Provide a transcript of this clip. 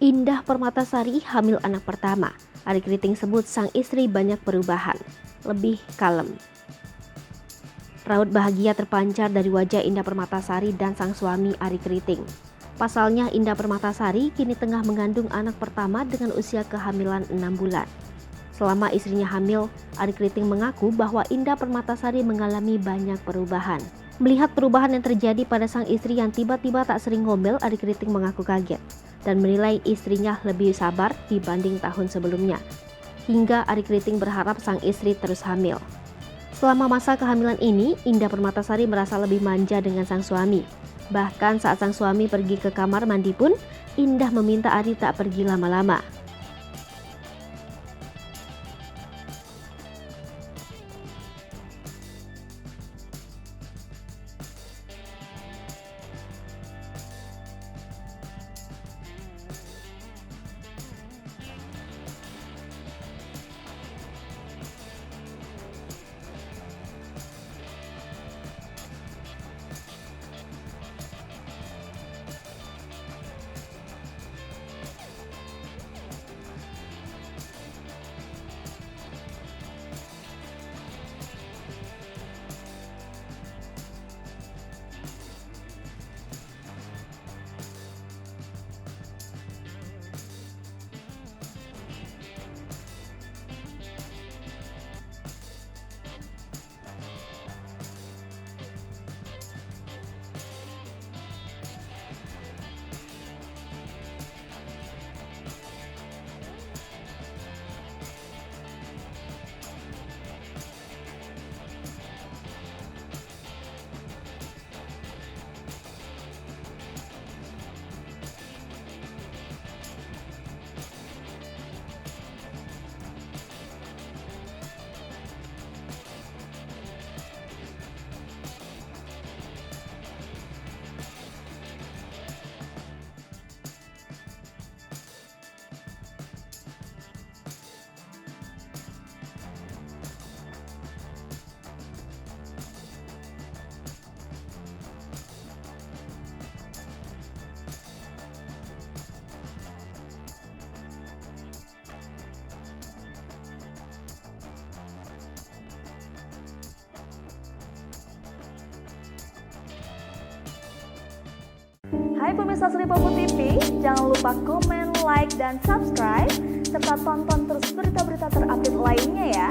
Indah Permatasari hamil anak pertama. Ari Kriting sebut sang istri banyak perubahan, lebih kalem. Raut bahagia terpancar dari wajah Indah Permatasari dan sang suami Ari Kriting. Pasalnya Indah Permatasari kini tengah mengandung anak pertama dengan usia kehamilan 6 bulan. Selama istrinya hamil, Ari Kriting mengaku bahwa Indah Permatasari mengalami banyak perubahan. Melihat perubahan yang terjadi pada sang istri yang tiba-tiba tak sering ngomel, Ari Kriting mengaku kaget dan menilai istrinya lebih sabar dibanding tahun sebelumnya. Hingga Ari Kriting berharap sang istri terus hamil. Selama masa kehamilan ini, Indah Permatasari merasa lebih manja dengan sang suami. Bahkan saat sang suami pergi ke kamar mandi pun, Indah meminta Ari tak pergi lama-lama. Hai pemirsa Sri Popo TV, jangan lupa komen, like, dan subscribe, serta tonton terus berita-berita terupdate lainnya ya.